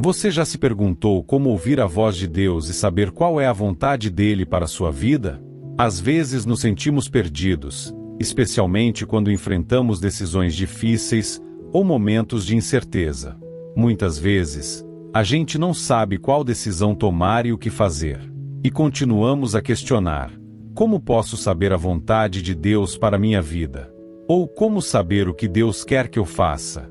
Você já se perguntou como ouvir a voz de Deus e saber qual é a vontade dele para a sua vida? Às vezes nos sentimos perdidos, especialmente quando enfrentamos decisões difíceis ou momentos de incerteza. Muitas vezes, a gente não sabe qual decisão tomar e o que fazer. E continuamos a questionar: como posso saber a vontade de Deus para a minha vida? Ou como saber o que Deus quer que eu faça?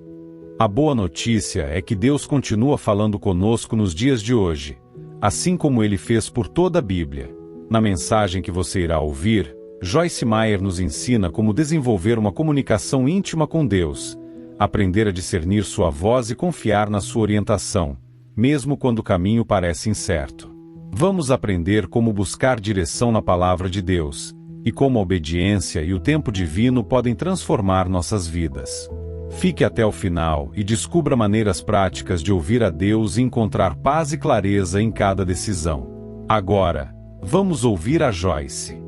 A boa notícia é que Deus continua falando conosco nos dias de hoje, assim como Ele fez por toda a Bíblia. Na mensagem que você irá ouvir, Joyce Meyer nos ensina como desenvolver uma comunicação íntima com Deus, aprender a discernir sua voz e confiar na sua orientação, mesmo quando o caminho parece incerto. Vamos aprender como buscar direção na palavra de Deus, e como a obediência e o tempo divino podem transformar nossas vidas. Fique até o final e descubra maneiras práticas de ouvir a Deus e encontrar paz e clareza em cada decisão. Agora, vamos ouvir a Joyce.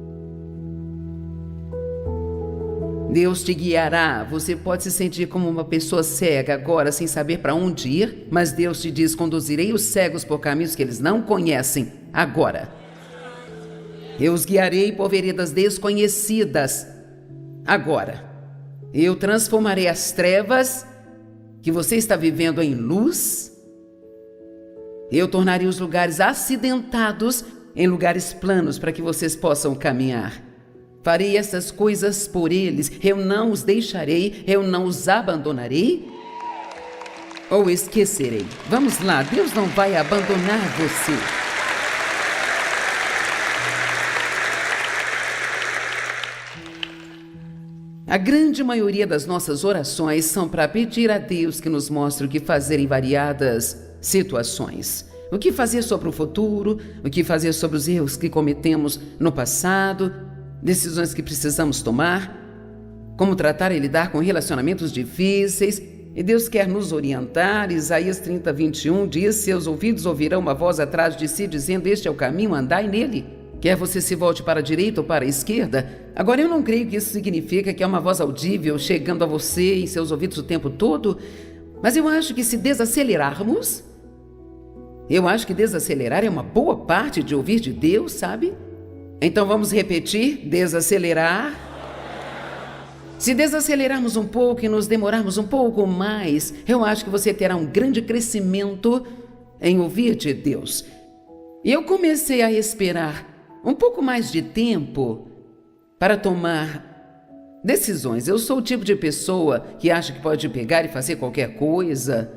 Deus te guiará. Você pode se sentir como uma pessoa cega agora, sem saber para onde ir, mas Deus te diz: conduzirei os cegos por caminhos que eles não conhecem. Agora. Eu os guiarei por veredas desconhecidas. Agora. Eu transformarei as trevas que você está vivendo em luz. Eu tornarei os lugares acidentados em lugares planos para que vocês possam caminhar. Farei essas coisas por eles. Eu não os deixarei, eu não os abandonarei ou esquecerei. Vamos lá, Deus não vai abandonar você. A grande maioria das nossas orações são para pedir a Deus que nos mostre o que fazer em variadas situações. O que fazer sobre o futuro, o que fazer sobre os erros que cometemos no passado, decisões que precisamos tomar, como tratar e lidar com relacionamentos difíceis. E Deus quer nos orientar. Isaías 30:21 diz: seus ouvidos ouvirão uma voz atrás de si dizendo: este é o caminho, andai nele. Quer você se volte para a direita ou para a esquerda? Agora, eu não creio que isso significa que é uma voz audível chegando a você em seus ouvidos o tempo todo, mas eu acho que se desacelerarmos, desacelerar é uma boa parte de ouvir de Deus, sabe? Então vamos repetir: desacelerar. Se desacelerarmos um pouco e nos demorarmos um pouco mais, eu acho que você terá um grande crescimento em ouvir de Deus. E eu comecei a esperar um pouco mais de tempo para tomar decisões. Eu sou o tipo de pessoa que acha que pode pegar e fazer qualquer coisa.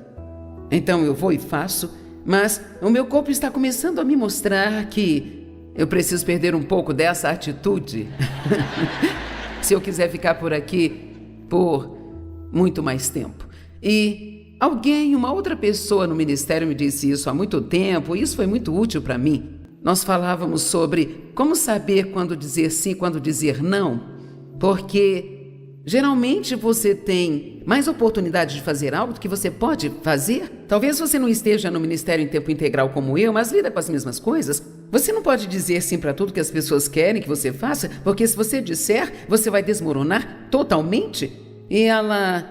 Então eu vou e faço, mas o meu corpo está começando a me mostrar que eu preciso perder um pouco dessa atitude. Se eu quiser ficar por aqui por muito mais tempo. E uma outra pessoa no ministério me disse isso há muito tempo, e isso foi muito útil para mim. Nós falávamos sobre como saber quando dizer sim e quando dizer não, porque geralmente você tem mais oportunidade de fazer algo do que você pode fazer. Talvez você não esteja no ministério em tempo integral como eu, mas lida com as mesmas coisas. Você não pode dizer sim para tudo que as pessoas querem que você faça, porque se você disser, você vai desmoronar totalmente. E ela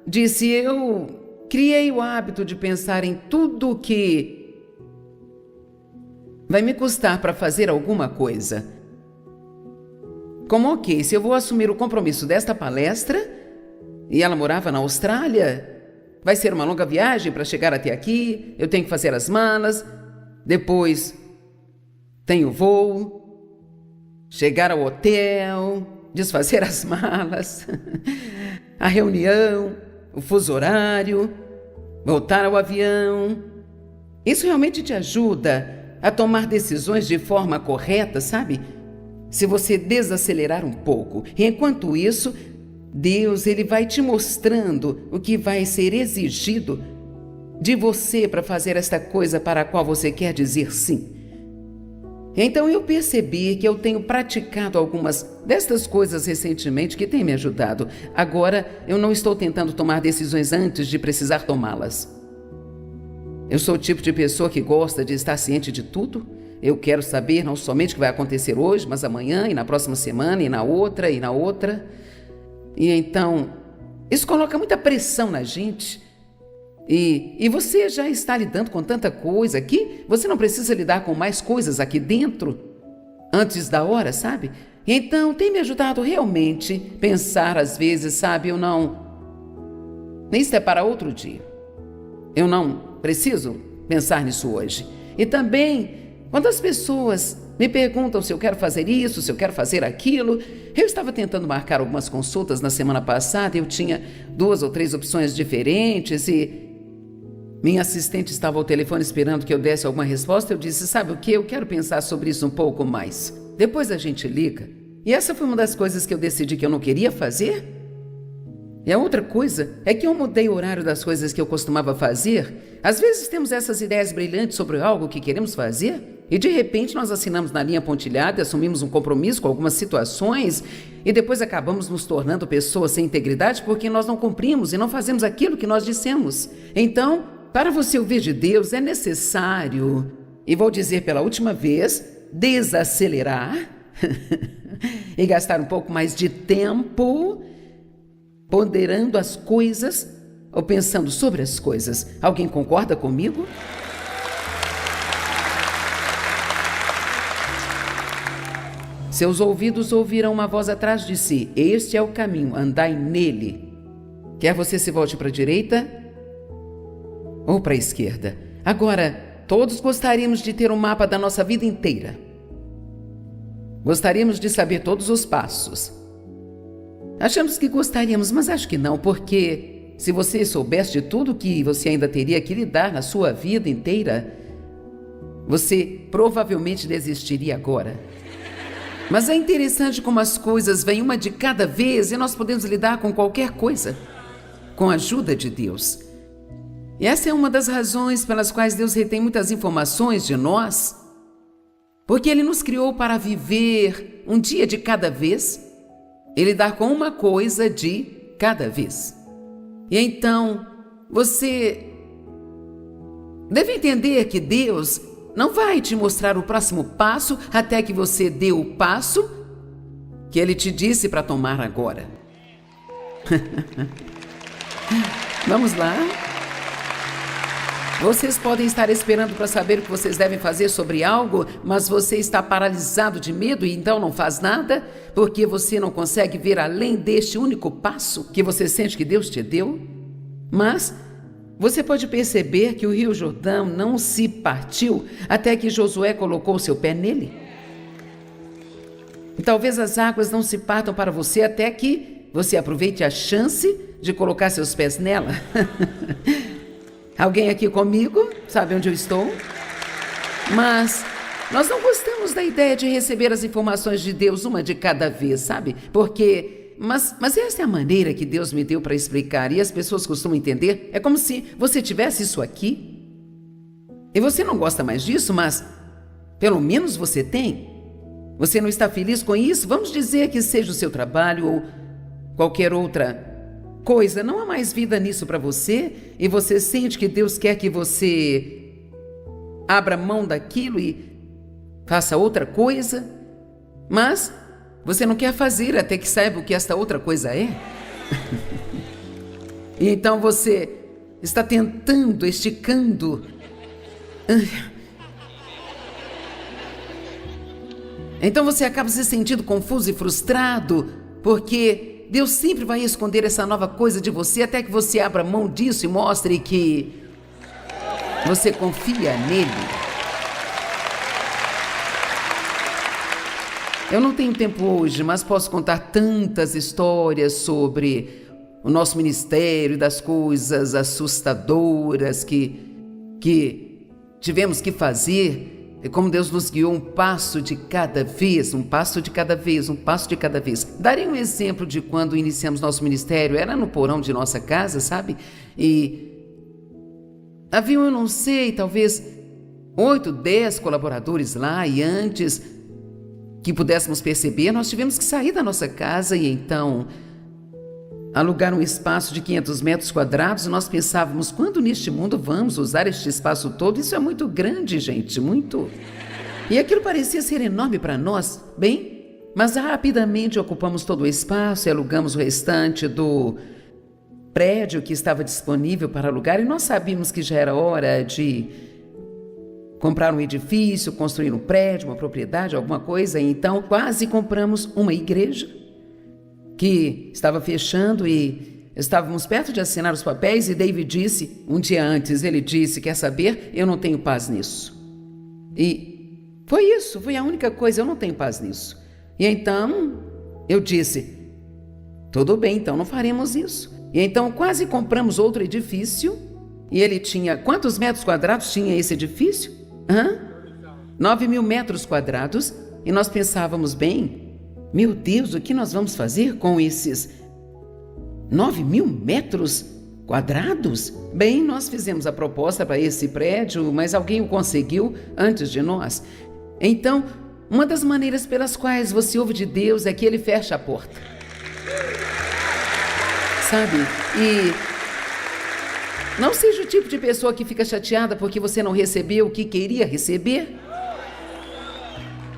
disse: eu criei o hábito de pensar em tudo que vai me custar para fazer alguma coisa. Como, ok, se eu vou assumir o compromisso desta palestra, e ela morava na Austrália, vai ser uma longa viagem para chegar até aqui, eu tenho que fazer as malas, depois tem o voo, chegar ao hotel, desfazer as malas, a reunião, o fuso horário, voltar ao avião. Isso realmente te ajuda a tomar decisões de forma correta, sabe? Se você desacelerar um pouco. E enquanto isso, Deus, Ele vai te mostrando o que vai ser exigido de você para fazer esta coisa para a qual você quer dizer sim. Então eu percebi que eu tenho praticado algumas destas coisas recentemente que têm me ajudado. Agora eu não estou tentando tomar decisões antes de precisar tomá-las. Eu sou o tipo de pessoa que gosta de estar ciente de tudo. Eu quero saber não somente o que vai acontecer hoje, mas amanhã e na próxima semana e na outra e na outra. E então, isso coloca muita pressão na gente. E você já está lidando com tanta coisa aqui, você não precisa lidar com mais coisas aqui dentro antes da hora, sabe? Então, tem me ajudado realmente pensar às vezes, sabe, isso é para outro dia. Eu não preciso pensar nisso hoje. E também, quando as pessoas me perguntam se eu quero fazer isso, se eu quero fazer aquilo, eu estava tentando marcar algumas consultas na semana passada, eu tinha 2 ou 3 opções diferentes e minha assistente estava ao telefone esperando que eu desse alguma resposta. Eu disse, sabe o que? Eu quero pensar sobre isso um pouco mais. Depois a gente liga. E essa foi uma das coisas que eu decidi que eu não queria fazer. E a outra coisa é que eu mudei o horário das coisas que eu costumava fazer. Às vezes temos essas ideias brilhantes sobre algo que queremos fazer e de repente nós assinamos na linha pontilhada, assumimos um compromisso com algumas situações e depois acabamos nos tornando pessoas sem integridade porque nós não cumprimos e não fazemos aquilo que nós dissemos. Então, para você ouvir de Deus é necessário, e vou dizer pela última vez, desacelerar e gastar um pouco mais de tempo ponderando as coisas ou pensando sobre as coisas. Alguém concorda comigo? Seus ouvidos ouviram uma voz atrás de si. Este é o caminho, andai nele. Quer você se volte para a direita ou para a esquerda? Agora, todos gostaríamos de ter um mapa da nossa vida inteira. Gostaríamos de saber todos os passos. Achamos que gostaríamos, mas acho que não, porque se você soubesse de tudo que você ainda teria que lidar na sua vida inteira, você provavelmente desistiria agora. Mas é interessante como as coisas vêm uma de cada vez e nós podemos lidar com qualquer coisa, com a ajuda de Deus. E essa é uma das razões pelas quais Deus retém muitas informações de nós, porque Ele nos criou para viver um dia de cada vez e lidar com uma coisa de cada vez. E então, você deve entender que Deus não vai te mostrar o próximo passo até que você dê o passo que Ele te disse para tomar agora. Vamos lá? Vocês podem estar esperando para saber o que vocês devem fazer sobre algo, mas você está paralisado de medo e então não faz nada, porque você não consegue ver além deste único passo que você sente que Deus te deu. Mas você pode perceber que o Rio Jordão não se partiu até que Josué colocou seu pé nele. E talvez as águas não se partam para você até que você aproveite a chance de colocar seus pés nela. Alguém aqui comigo? Sabe onde eu estou? Mas nós não gostamos da ideia de receber as informações de Deus uma de cada vez, sabe? Porque, mas essa é a maneira que Deus me deu para explicar e as pessoas costumam entender. É como se você tivesse isso aqui e você não gosta mais disso, mas pelo menos você tem. Você não está feliz com isso? Vamos dizer que seja o seu trabalho ou qualquer outra coisa, não há mais vida nisso para você e você sente que Deus quer que você abra mão daquilo e faça outra coisa, mas você não quer fazer até que saiba o que esta outra coisa é. E então você está tentando, esticando. Então você acaba se sentindo confuso e frustrado, porque Deus sempre vai esconder essa nova coisa de você até que você abra mão disso e mostre que você confia nele. Eu não tenho tempo hoje, mas posso contar tantas histórias sobre o nosso ministério e das coisas assustadoras que tivemos que fazer. É como Deus nos guiou um passo de cada vez, um passo de cada vez, um passo de cada vez. Darei um exemplo de quando iniciamos nosso ministério. Era no porão de nossa casa, sabe? E havia, eu não sei, talvez 8, 10 colaboradores lá. E antes que pudéssemos perceber, nós tivemos que sair da nossa casa e então alugar um espaço de 500 metros quadrados. E nós pensávamos, quando neste mundo vamos usar este espaço todo? Isso é muito grande, gente, muito. E aquilo parecia ser enorme para nós, bem, mas rapidamente ocupamos todo o espaço e alugamos o restante do prédio que estava disponível para alugar e nós sabíamos que já era hora de comprar um edifício, construir um prédio, uma propriedade, alguma coisa. Então, quase compramos uma igreja que estava fechando e estávamos perto de assinar os papéis e David disse, um dia antes, ele disse, quer saber, eu não tenho paz nisso. E foi isso, foi a única coisa, eu não tenho paz nisso. E então, eu disse, tudo bem, então não faremos isso. E então quase compramos outro edifício e ele tinha, quantos metros quadrados tinha esse edifício? 9.000 metros quadrados e nós pensávamos bem, meu Deus, o que nós vamos fazer com esses 9.000 metros quadrados? Bem, nós fizemos a proposta para esse prédio, mas alguém o conseguiu antes de nós. Então, uma das maneiras pelas quais você ouve de Deus é que Ele fecha a porta. Sabe? E não seja o tipo de pessoa que fica chateada porque você não recebeu o que queria receber.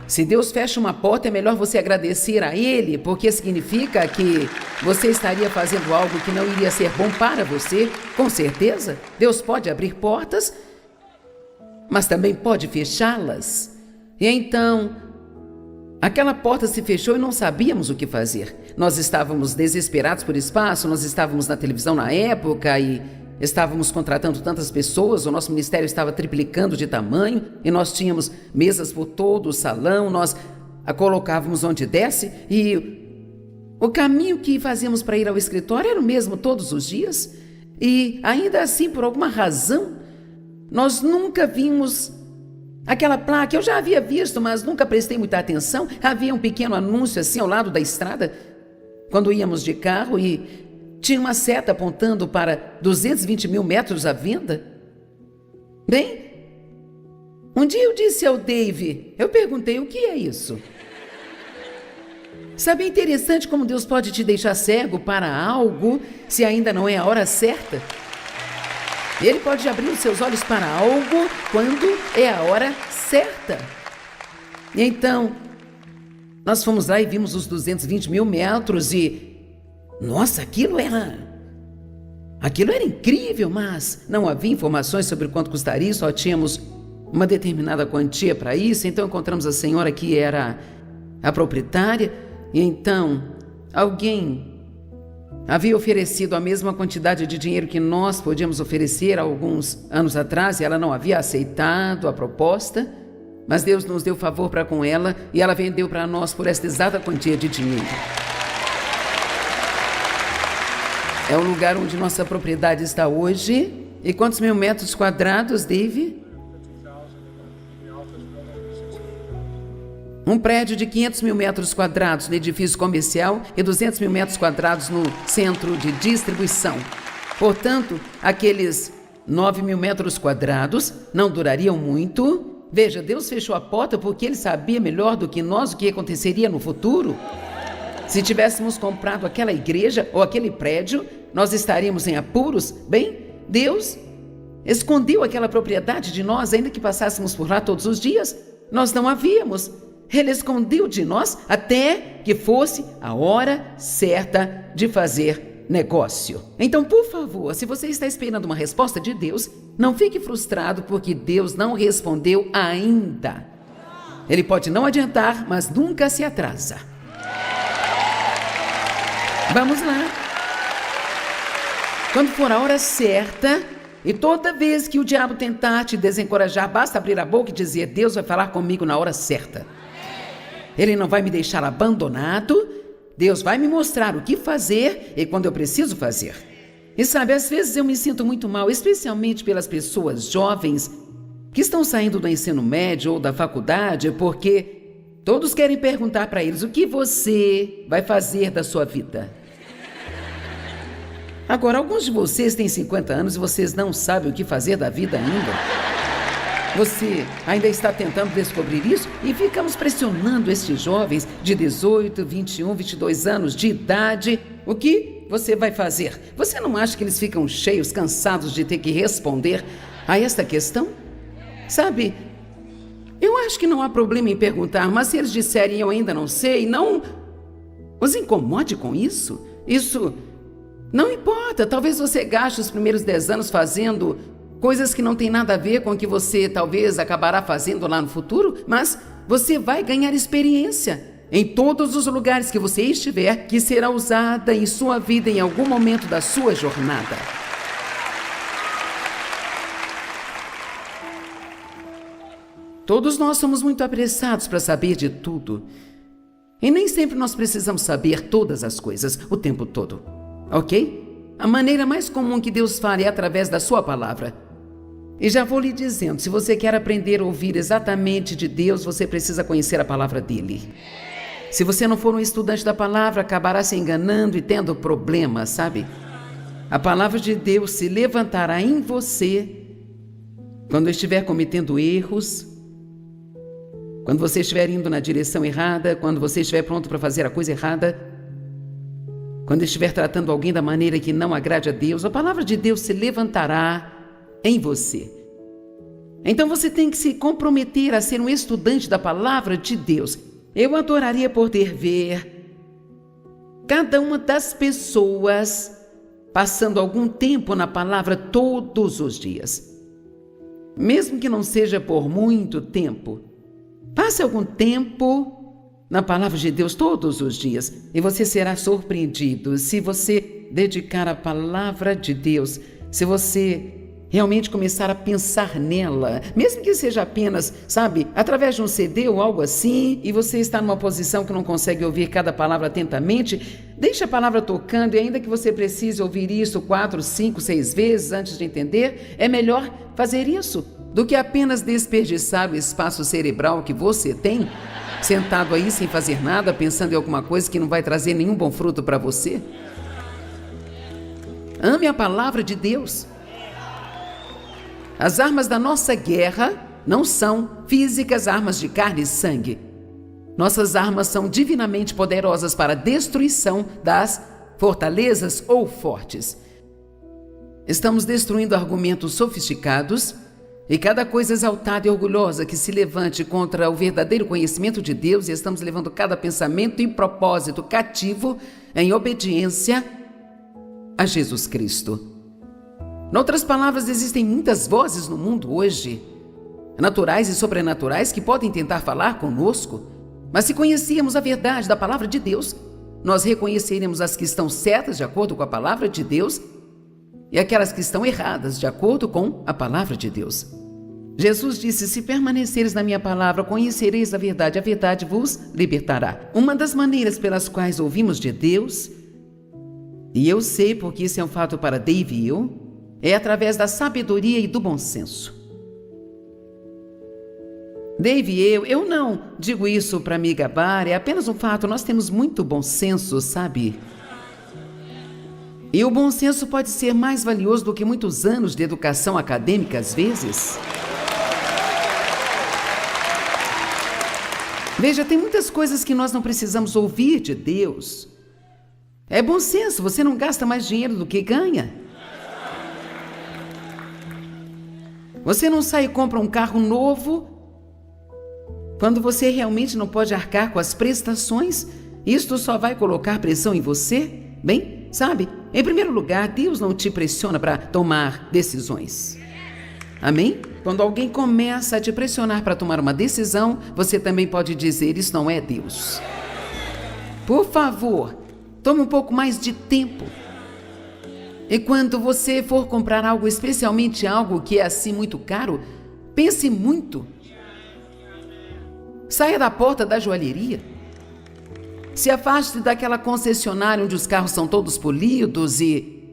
Se Deus fecha uma porta, é melhor você agradecer a Ele, porque significa que você estaria fazendo algo que não iria ser bom para você. Com certeza, Deus pode abrir portas, mas também pode fechá-las. E então, aquela porta se fechou e não sabíamos o que fazer. Nós estávamos desesperados por espaço, nós estávamos na televisão na época e estávamos contratando tantas pessoas, o nosso ministério estava triplicando de tamanho e nós tínhamos mesas por todo o salão, nós a colocávamos onde desce e o caminho que fazíamos para ir ao escritório era o mesmo todos os dias e ainda assim, por alguma razão, nós nunca vimos aquela placa. Eu já havia visto, mas nunca prestei muita atenção. Havia um pequeno anúncio assim ao lado da estrada, quando íamos de carro e tinha uma seta apontando para 220.000 metros à venda. Bem, um dia eu disse ao Dave, eu perguntei, o que é isso? Sabe, é interessante como Deus pode te deixar cego para algo se ainda não é a hora certa. Ele pode abrir os seus olhos para algo quando é a hora certa. E então, nós fomos lá e vimos os 220.000 metros e... Nossa, aquilo era incrível, mas não havia informações sobre quanto custaria, só tínhamos uma determinada quantia para isso. Então encontramos a senhora que era a proprietária e então alguém havia oferecido a mesma quantidade de dinheiro que nós podíamos oferecer há alguns anos atrás e ela não havia aceitado a proposta, mas Deus nos deu favor para com ela e ela vendeu para nós por esta exata quantia de dinheiro. É o lugar onde nossa propriedade está hoje. E quantos mil metros quadrados, Dave? Um prédio de 500.000 metros quadrados no edifício comercial e 200.000 metros quadrados no centro de distribuição. Portanto, aqueles 9.000 metros quadrados não durariam muito. Veja, Deus fechou a porta porque Ele sabia melhor do que nós o que aconteceria no futuro. Se tivéssemos comprado aquela igreja ou aquele prédio, nós estaríamos em apuros. Bem, Deus escondeu aquela propriedade de nós, ainda que passássemos por lá todos os dias. Nós não a víamos. Ele escondeu de nós até que fosse a hora certa de fazer negócio. Então, por favor, se você está esperando uma resposta de Deus, não fique frustrado porque Deus não respondeu ainda. Ele pode não adiantar, mas nunca se atrasa. Vamos lá. Quando for a hora certa, e toda vez que o diabo tentar te desencorajar, basta abrir a boca e dizer, Deus vai falar comigo na hora certa. Ele não vai me deixar abandonado, Deus vai me mostrar o que fazer e quando eu preciso fazer. E sabe, às vezes eu me sinto muito mal, especialmente pelas pessoas jovens que estão saindo do ensino médio ou da faculdade, porque todos querem perguntar para eles, o que você vai fazer da sua vida? Agora, alguns de vocês têm 50 anos e vocês não sabem o que fazer da vida ainda. Você ainda está tentando descobrir isso e ficamos pressionando estes jovens de 18, 21, 22 anos de idade. O que você vai fazer? Você não acha que eles ficam cheios, cansados de ter que responder a esta questão? Sabe, eu acho que não há problema em perguntar, mas se eles disserem eu ainda não sei, não os incomode com isso. Isso Não importa, talvez você gaste os primeiros 10 anos fazendo coisas que não tem nada a ver com o que você talvez acabará fazendo lá no futuro, mas você vai ganhar experiência em todos os lugares que você estiver, que será usada em sua vida em algum momento da sua jornada. Todos nós somos muito apressados para saber de tudo. E nem sempre nós precisamos saber todas as coisas o tempo todo, ok? A maneira mais comum que Deus fala é através da sua palavra. E já vou lhe dizendo, se você quer aprender a ouvir exatamente de Deus, você precisa conhecer a palavra dele. Se você não for um estudante da palavra, acabará se enganando e tendo problemas, sabe? A palavra de Deus se levantará em você quando estiver cometendo erros, quando você estiver indo na direção errada, quando você estiver pronto para fazer a coisa errada, quando estiver tratando alguém da maneira que não agrade a Deus, a palavra de Deus se levantará em você. Então você tem que se comprometer a ser um estudante da palavra de Deus. Eu adoraria poder ver cada uma das pessoas passando algum tempo na palavra todos os dias. Mesmo que não seja por muito tempo, passe algum tempo na palavra de Deus todos os dias e você será surpreendido se você dedicar a palavra de Deus, se você realmente começar a pensar nela, mesmo que seja apenas, sabe, através de um CD ou algo assim, e você está numa posição que não consegue ouvir cada palavra atentamente, deixe a palavra tocando e ainda que você precise ouvir isso 4, 5, 6 vezes antes de entender, é melhor fazer isso do que apenas desperdiçar o espaço cerebral que você tem, sentado aí sem fazer nada, pensando em alguma coisa que não vai trazer nenhum bom fruto para você. Ame a palavra de Deus. As armas da nossa guerra não são físicas, armas de carne e sangue. Nossas armas são divinamente poderosas para a destruição das fortalezas ou fortes. Estamos destruindo argumentos sofisticados e cada coisa exaltada e orgulhosa que se levante contra o verdadeiro conhecimento de Deus, e estamos levando cada pensamento e propósito cativo em obediência a Jesus Cristo. Em outras palavras, existem muitas vozes no mundo hoje, naturais e sobrenaturais, que podem tentar falar conosco, mas se conhecíamos a verdade da palavra de Deus, nós reconheceríamos as que estão certas de acordo com a palavra de Deus e aquelas que estão erradas de acordo com a palavra de Deus. Jesus disse: se permaneceres na minha palavra, conhecereis a verdade vos libertará. Uma das maneiras pelas quais ouvimos de Deus, e eu sei porque isso é um fato para Dave e eu, é através da sabedoria e do bom senso. Dave e eu não digo isso para me gabar, é apenas um fato, nós temos muito bom senso, sabe? E o bom senso pode ser mais valioso do que muitos anos de educação acadêmica às vezes. Veja, tem muitas coisas que nós não precisamos ouvir de Deus. É bom senso, você não gasta mais dinheiro do que ganha. Você não sai e compra um carro novo quando você realmente não pode arcar com as prestações. Isto só vai colocar pressão em você. Bem, sabe, em primeiro lugar, Deus não te pressiona para tomar decisões. Amém? Quando alguém começa a te pressionar para tomar uma decisão, você também pode dizer: isso não é Deus. Por favor, tome um pouco mais de tempo. E quando você for comprar algo, especialmente algo que é assim muito caro, pense muito. Saia da porta da joalheria. Se afaste daquela concessionária onde os carros são todos polidos e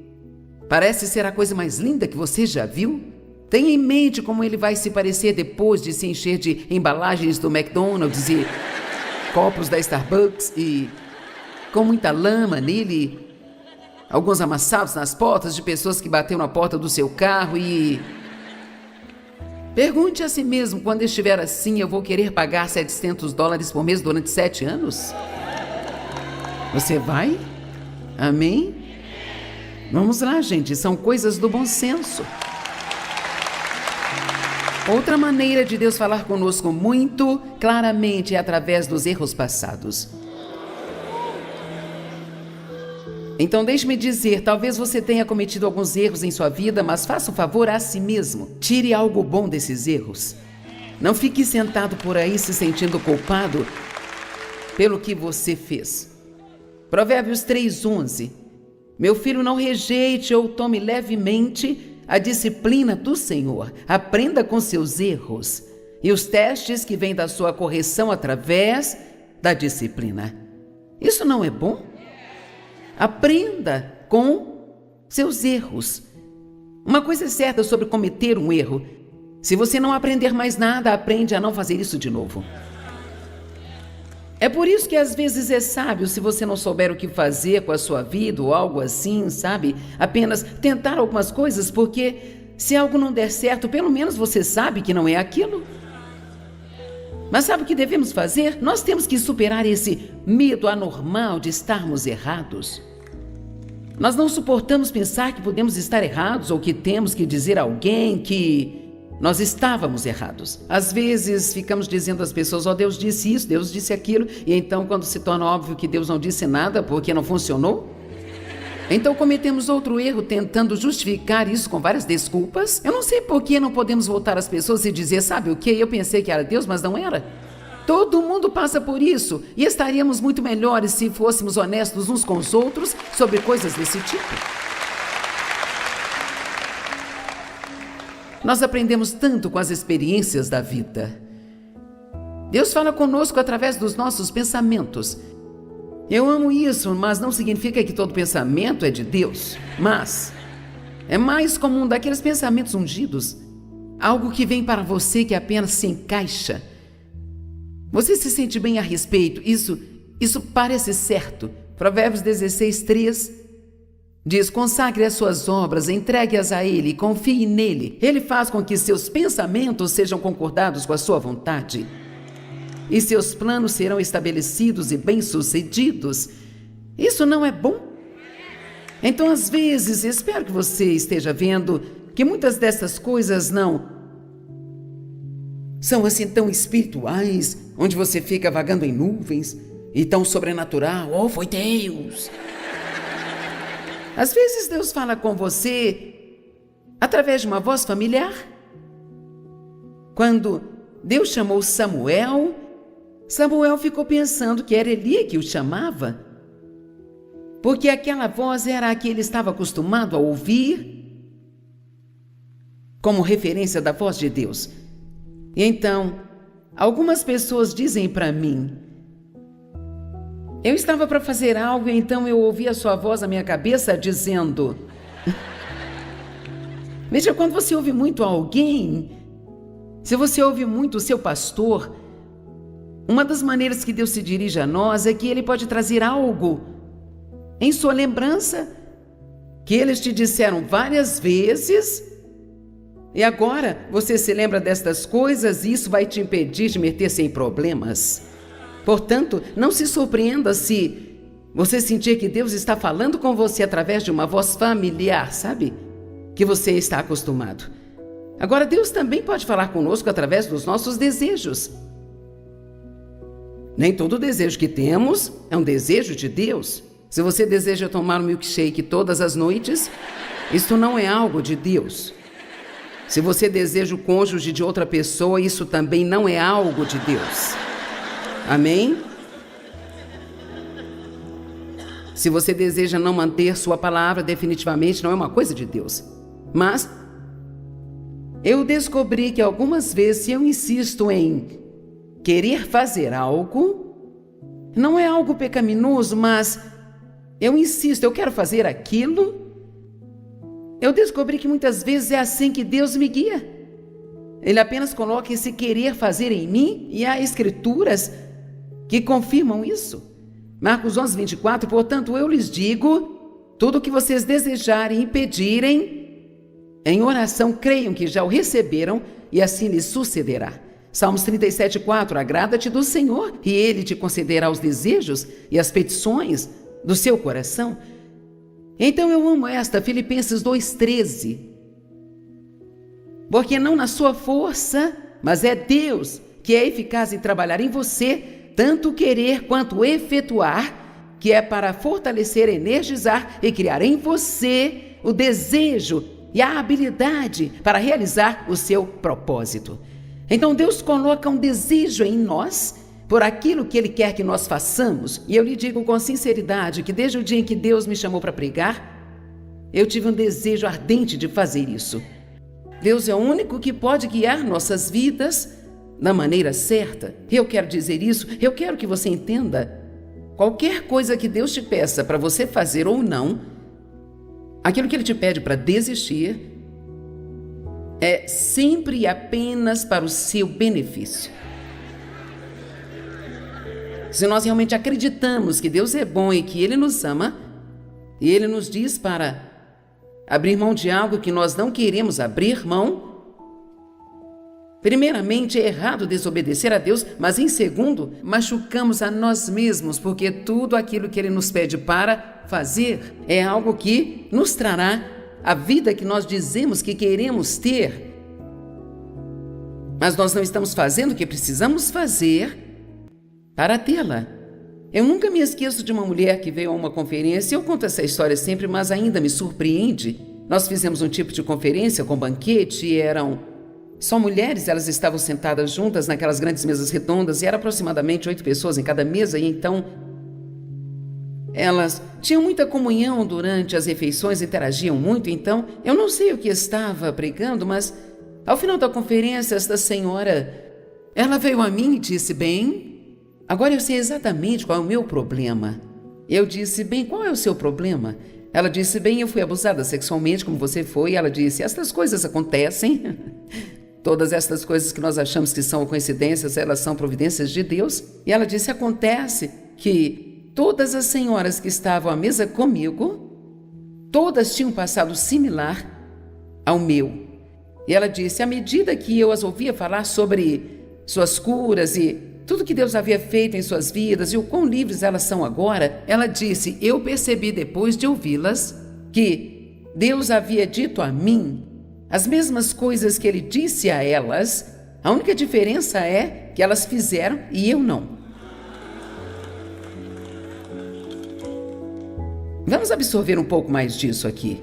parece ser a coisa mais linda que você já viu. Tenha em mente como ele vai se parecer depois de se encher de embalagens do McDonald's e copos da Starbucks e com muita lama nele. Alguns amassados nas portas de pessoas que bateram na porta do seu carro e... Pergunte a si mesmo: quando estiver assim, eu vou querer pagar $700 por mês durante 7 anos? Você vai? Amém? Vamos lá, gente, são coisas do bom senso. Outra maneira de Deus falar conosco muito claramente é através dos erros passados. Então deixe-me dizer, talvez você tenha cometido alguns erros em sua vida, mas faça um favor a si mesmo. Tire algo bom desses erros. Não fique sentado por aí se sentindo culpado pelo que você fez. Provérbios 3:11. Meu filho, não rejeite ou tome levemente a disciplina do Senhor. Aprenda com seus erros e os testes que vêm da sua correção através da disciplina. Isso não é bom? Aprenda com seus erros. Uma coisa é certa sobre cometer um erro. Se você não aprender mais nada, aprende a não fazer isso de novo. É por isso que às vezes é sábio, se você não souber o que fazer com a sua vida ou algo assim, sabe? Apenas tentar algumas coisas, porque se algo não der certo, pelo menos você sabe que não é aquilo. Mas sabe o que devemos fazer? Nós temos que superar esse medo anormal de estarmos errados. Nós não suportamos pensar que podemos estar errados ou que temos que dizer a alguém que nós estávamos errados. Às vezes ficamos dizendo às pessoas, Deus disse isso, Deus disse aquilo, e então quando se torna óbvio que Deus não disse nada porque não funcionou, então cometemos outro erro tentando justificar isso com várias desculpas. Eu não sei por que não podemos voltar às pessoas e dizer, sabe o que? Eu pensei que era Deus, mas não era. Todo mundo passa por isso e estaríamos muito melhores se fôssemos honestos uns com os outros sobre coisas desse tipo. Nós aprendemos tanto com as experiências da vida. Deus fala conosco através dos nossos pensamentos. Eu amo isso, mas não significa que todo pensamento é de Deus. Mas é mais comum daqueles pensamentos ungidos, algo que vem para você que apenas se encaixa. Você se sente bem a respeito, isso parece certo. Provérbios 16:3 diz, consagre as suas obras, entregue-as a Ele, confie nele. Ele faz com que seus pensamentos sejam concordados com a sua vontade. E seus planos serão estabelecidos e bem-sucedidos. Isso não é bom? Então, às vezes, espero que você esteja vendo que muitas dessas coisas não são assim tão espirituais, onde você fica vagando em nuvens, e tão sobrenatural, foi Deus. Às vezes Deus fala com você através de uma voz familiar. Quando Deus chamou Samuel, Samuel ficou pensando que era Eli que o chamava, porque aquela voz era a que ele estava acostumado a ouvir como referência da voz de Deus. E então, algumas pessoas dizem para mim, eu estava para fazer algo e então eu ouvi a sua voz na minha cabeça dizendo... Veja, quando você ouve muito alguém, se você ouve muito o seu pastor, uma das maneiras que Deus se dirige a nós é que Ele pode trazer algo em sua lembrança que eles te disseram várias vezes e agora você se lembra destas coisas e isso vai te impedir de meter-se em problemas. Portanto, não se surpreenda se você sentir que Deus está falando com você através de uma voz familiar, sabe? Que você está acostumado. Agora, Deus também pode falar conosco através dos nossos desejos. Nem todo desejo que temos é um desejo de Deus. Se você deseja tomar um milkshake todas as noites, isso não é algo de Deus. Se você deseja o cônjuge de outra pessoa, isso também não é algo de Deus. Amém? Se você deseja não manter sua palavra, definitivamente não é uma coisa de Deus. Mas eu descobri que algumas vezes, se eu insisto em querer fazer algo, não é algo pecaminoso, mas eu insisto, eu quero fazer aquilo, eu descobri que muitas vezes é assim que Deus me guia. Ele apenas coloca esse querer fazer em mim e há escrituras que confirmam isso. Marcos 11:24, portanto, eu lhes digo, tudo o que vocês desejarem e pedirem, em oração, creiam que já o receberam e assim lhes sucederá. Salmos 37:4, agrada-te do Senhor e Ele te concederá os desejos e as petições do seu coração. Então eu amo esta, Filipenses 2:13, porque não na sua força, mas é Deus que é eficaz em trabalhar em você, tanto querer quanto efetuar que é para fortalecer, energizar e criar em você o desejo e a habilidade para realizar o seu propósito. Então Deus coloca um desejo em nós por aquilo que Ele quer que nós façamos. E eu lhe digo com sinceridade que desde o dia em que Deus me chamou para pregar, eu tive um desejo ardente de fazer isso. Deus é o único que pode guiar nossas vidas da maneira certa. Eu quero dizer isso, eu quero que você entenda. Qualquer coisa que Deus te peça para você fazer ou não, aquilo que Ele te pede para desistir, é sempre e apenas para o seu benefício. Se nós realmente acreditamos que Deus é bom e que Ele nos ama, e Ele nos diz para abrir mão de algo que nós não queremos abrir mão, primeiramente, é errado desobedecer a Deus, mas em segundo, machucamos a nós mesmos, porque tudo aquilo que Ele nos pede para fazer é algo que nos trará a vida que nós dizemos que queremos ter. Mas nós não estamos fazendo o que precisamos fazer para tê-la. Eu nunca me esqueço de uma mulher que veio a uma conferência. Eu conto essa história sempre, mas ainda me surpreende. Nós fizemos um tipo de conferência com banquete e eram só mulheres. Elas estavam sentadas juntas naquelas grandes mesas redondas e era aproximadamente 8 pessoas em cada mesa. E então elas tinham muita comunhão durante as refeições, interagiam muito. Então eu não sei o que estava pregando, mas ao final da conferência, esta senhora, ela veio a mim e disse: bem, agora eu sei exatamente qual é o meu problema. Eu disse: bem, qual é o seu problema? Ela disse: bem, eu fui abusada sexualmente como você foi. Ela disse: estas coisas acontecem. Todas estas coisas que nós achamos que são coincidências, elas são providências de Deus. E ela disse: acontece que todas as senhoras que estavam à mesa comigo, todas tinham um passado similar ao meu. E ela disse: à medida que eu as ouvia falar sobre suas curas e tudo que Deus havia feito em suas vidas e o quão livres elas são agora, ela disse: eu percebi depois de ouvi-las que Deus havia dito a mim as mesmas coisas que Ele disse a elas. A única diferença é que elas fizeram e eu não. Vamos absorver um pouco mais disso aqui.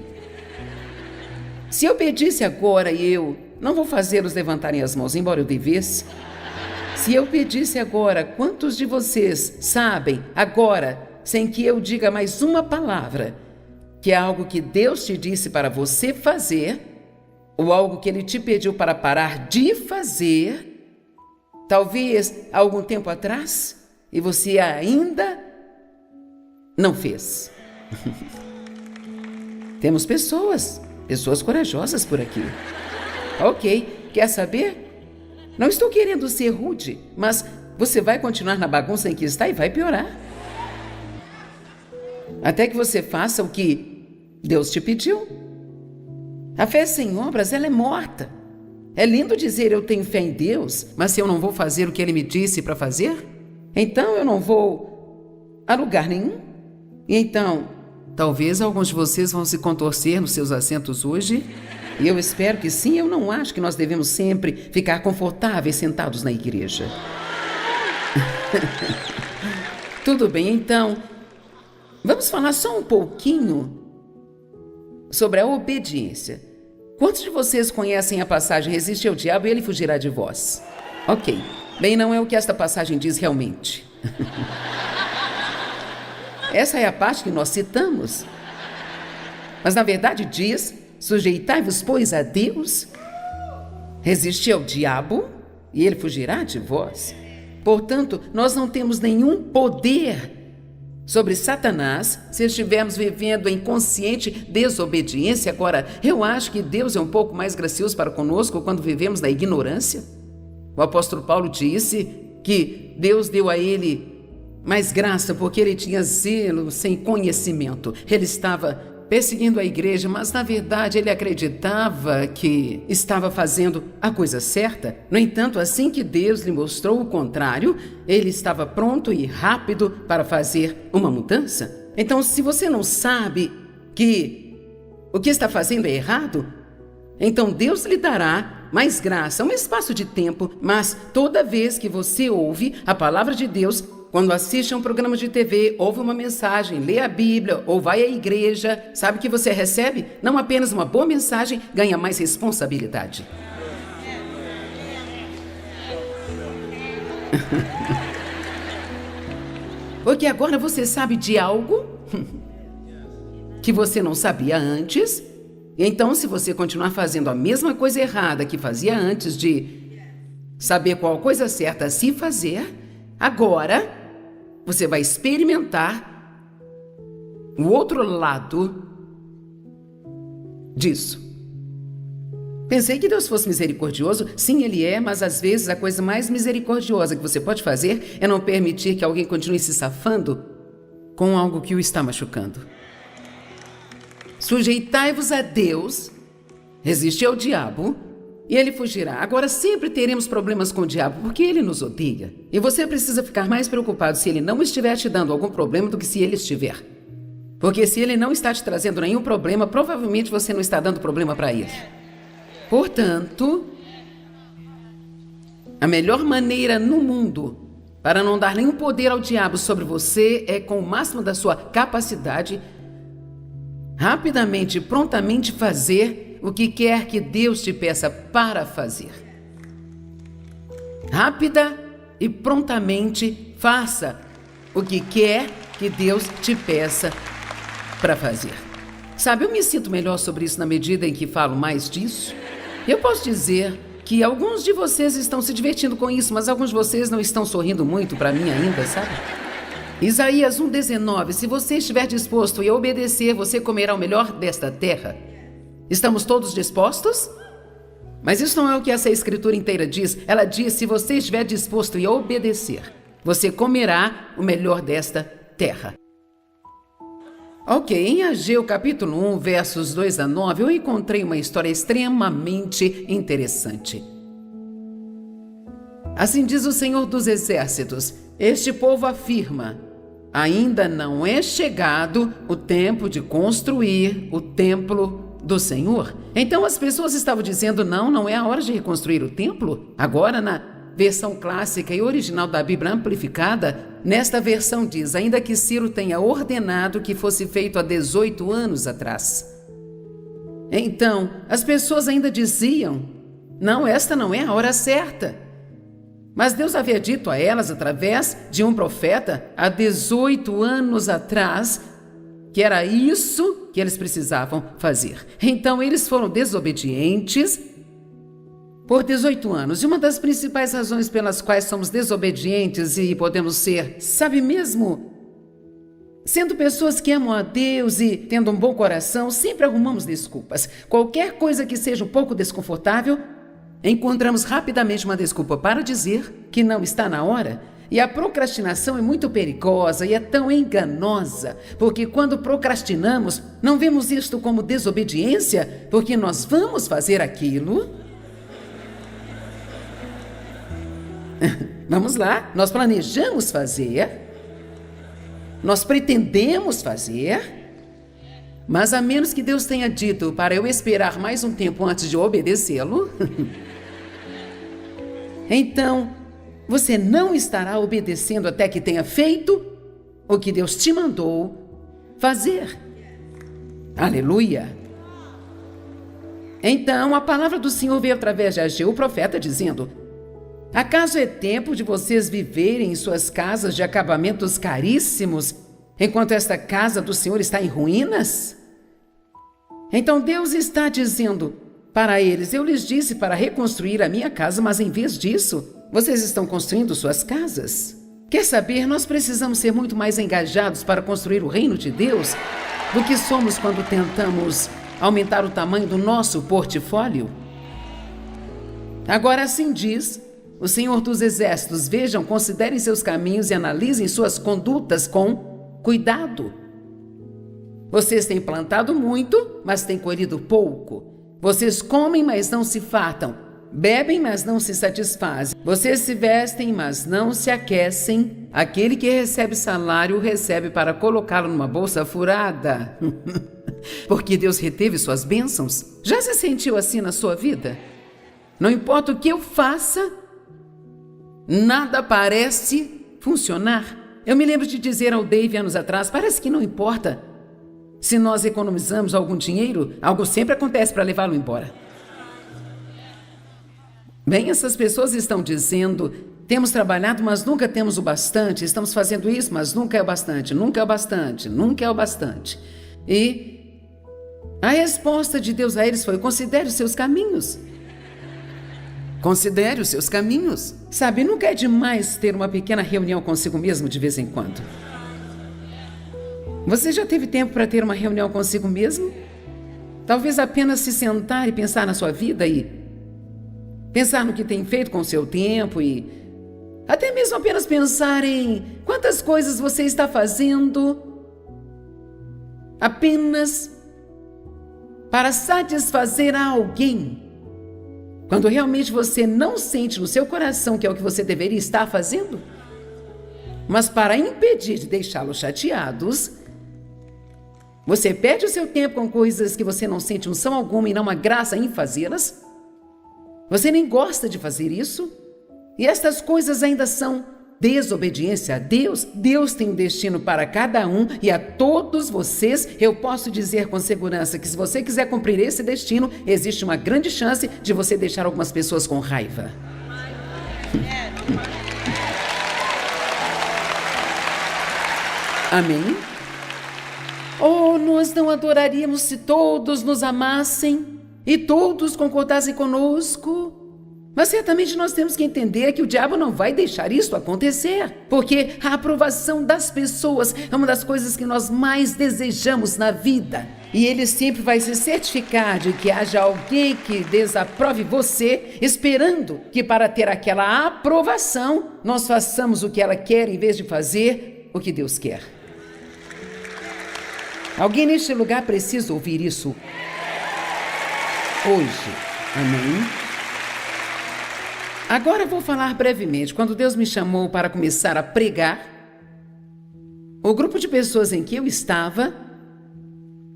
Se eu pedisse agora e eu não vou fazê-los levantarem as mãos, embora eu devesse. Se eu pedisse agora, quantos de vocês sabem agora, sem que eu diga mais uma palavra, que é algo que Deus te disse para você fazer, ou algo que Ele te pediu para parar de fazer, talvez há algum tempo atrás, e você ainda não fez? Temos pessoas corajosas por aqui. Ok, quer saber? Não estou querendo ser rude, mas você vai continuar na bagunça em que está e vai piorar. Até que você faça o que Deus te pediu. A fé sem obras, ela é morta. É lindo dizer eu tenho fé em Deus, mas se eu não vou fazer o que Ele me disse para fazer, então eu não vou a lugar nenhum. E então, talvez alguns de vocês vão se contorcer nos seus assentos hoje. E eu espero que sim. Eu não acho que nós devemos sempre ficar confortáveis sentados na igreja. Tudo bem, então, vamos falar só um pouquinho sobre a obediência. Quantos de vocês conhecem a passagem: resiste ao diabo e ele fugirá de vós? Ok, bem, não é o que esta passagem diz realmente. Essa é a parte que nós citamos. Mas na verdade diz: sujeitai-vos, pois, a Deus, resisti ao diabo e ele fugirá de vós. Portanto, nós não temos nenhum poder sobre Satanás se estivermos vivendo em consciente desobediência. Agora, eu acho que Deus é um pouco mais gracioso para conosco quando vivemos na ignorância. O apóstolo Paulo disse que Deus deu a ele mais graça porque ele tinha zelo sem conhecimento. Ele estava perseguindo a igreja, mas na verdade ele acreditava que estava fazendo a coisa certa. No entanto, assim que Deus lhe mostrou o contrário, ele estava pronto e rápido para fazer uma mudança. Então, se você não sabe que o que está fazendo é errado, então Deus lhe dará mais graça, um espaço de tempo, mas toda vez que você ouve a palavra de Deus, quando assiste a um programa de TV, ouve uma mensagem, lê a Bíblia ou vai à igreja, sabe que você recebe? Não apenas uma boa mensagem, ganha mais responsabilidade. Porque agora você sabe de algo que você não sabia antes. Então, se você continuar fazendo a mesma coisa errada que fazia antes de saber qual coisa certa a se fazer, agora você vai experimentar o outro lado disso. Pensei que Deus fosse misericordioso. Sim, Ele é, mas às vezes a coisa mais misericordiosa que você pode fazer é não permitir que alguém continue se safando com algo que o está machucando. Sujeitai-vos a Deus, resiste ao diabo e ele fugirá. Agora sempre teremos problemas com o diabo porque ele nos odeia. E você precisa ficar mais preocupado se ele não estiver te dando algum problema do que se ele estiver. Porque se ele não está te trazendo nenhum problema, provavelmente você não está dando problema para ele. Portanto, a melhor maneira no mundo para não dar nenhum poder ao diabo sobre você é, com o máximo da sua capacidade, rapidamente e prontamente fazer o que quer que Deus te peça para fazer. Rápida e prontamente faça o que quer que Deus te peça para fazer. Sabe, eu me sinto melhor sobre isso na medida em que falo mais disso. Eu posso dizer que alguns de vocês estão se divertindo com isso, mas alguns de vocês não estão sorrindo muito para mim ainda, sabe? Isaías 1,19, se você estiver disposto a obedecer, você comerá o melhor desta terra. Estamos todos dispostos? Mas isso não é o que essa escritura inteira diz. Ela diz, se você estiver disposto a obedecer, você comerá o melhor desta terra. Ok, em Ageu capítulo 1, versos 2 a 9, eu encontrei uma história extremamente interessante. Assim diz o Senhor dos Exércitos, este povo afirma, ainda não é chegado o tempo de construir o templo do Senhor. Então as pessoas estavam dizendo, não é a hora de reconstruir o templo. Agora na versão clássica e original da Bíblia amplificada, nesta versão diz, ainda que Ciro tenha ordenado que fosse feito há 18 anos atrás. Então, as pessoas ainda diziam, não, esta não é a hora certa. Mas Deus havia dito a elas, através de um profeta, há 18 anos atrás, que era isso que eles precisavam fazer. Então, eles foram desobedientes por 18 anos. E uma das principais razões pelas quais somos desobedientes e podemos ser, sabe mesmo, sendo pessoas que amam a Deus e tendo um bom coração, sempre arrumamos desculpas. Qualquer coisa que seja um pouco desconfortável, encontramos rapidamente uma desculpa para dizer que não está na hora. E a procrastinação é muito perigosa e é tão enganosa, porque quando procrastinamos, não vemos isto como desobediência, porque nós vamos fazer aquilo. Vamos lá, nós planejamos fazer, nós pretendemos fazer, mas a menos que Deus tenha dito para eu esperar mais um tempo antes de obedecê-lo, então você não estará obedecendo até que tenha feito o que Deus te mandou fazer. Aleluia! Então a palavra do Senhor veio através de Ageu, o profeta, dizendo, acaso é tempo de vocês viverem em suas casas de acabamentos caríssimos, enquanto esta casa do Senhor está em ruínas? Então Deus está dizendo para eles, eu lhes disse para reconstruir a minha casa, mas em vez disso, vocês estão construindo suas casas. Quer saber, nós precisamos ser muito mais engajados para construir o reino de Deus do que somos quando tentamos aumentar o tamanho do nosso portfólio. Agora assim diz o Senhor dos Exércitos, vejam, considerem seus caminhos e analisem suas condutas com cuidado. Vocês têm plantado muito, mas têm colhido pouco. Vocês comem, mas não se fartam. Bebem, mas não se satisfazem. Vocês se vestem, mas não se aquecem. Aquele que recebe salário, recebe para colocá-lo numa bolsa furada. Porque Deus reteve suas bênçãos. Já se sentiu assim na sua vida? Não importa o que eu faça, nada parece funcionar. Eu me lembro de dizer ao Dave anos atrás, parece que não importa se nós economizamos algum dinheiro, algo sempre acontece para levá-lo embora. Bem, essas pessoas estão dizendo, temos trabalhado, mas nunca temos o bastante, estamos fazendo isso, mas nunca é o bastante, nunca é o bastante, nunca é o bastante. E a resposta de Deus a eles foi, considere os seus caminhos. Considere os seus caminhos. Sabe, nunca é demais ter uma pequena reunião consigo mesmo de vez em quando. Você já teve tempo para ter uma reunião consigo mesmo? Talvez apenas se sentar e pensar na sua vida e pensar no que tem feito com o seu tempo e até mesmo apenas pensar em quantas coisas você está fazendo apenas para satisfazer a alguém, quando realmente você não sente no seu coração que é o que você deveria estar fazendo, mas para impedir de deixá-los chateados, você perde o seu tempo com coisas que você não sente unção alguma e não há graça em fazê-las. Você nem gosta de fazer isso. E estas coisas ainda são desobediência a Deus. Deus tem um destino para cada um e a todos vocês eu posso dizer com segurança que se você quiser cumprir esse destino, existe uma grande chance de você deixar algumas pessoas com raiva. Amém? Oh, nós não adoraríamos se todos nos amassem e todos concordassem conosco. Mas certamente nós temos que entender que o diabo não vai deixar isso acontecer, porque a aprovação das pessoas é uma das coisas que nós mais desejamos na vida. E ele sempre vai se certificar de que haja alguém que desaprove você, esperando que para ter aquela aprovação, nós façamos o que ela quer em vez de fazer o que Deus quer. Alguém neste lugar precisa ouvir isso hoje. Amém? Agora vou falar brevemente. Quando Deus me chamou para começar a pregar, o grupo de pessoas em que eu estava,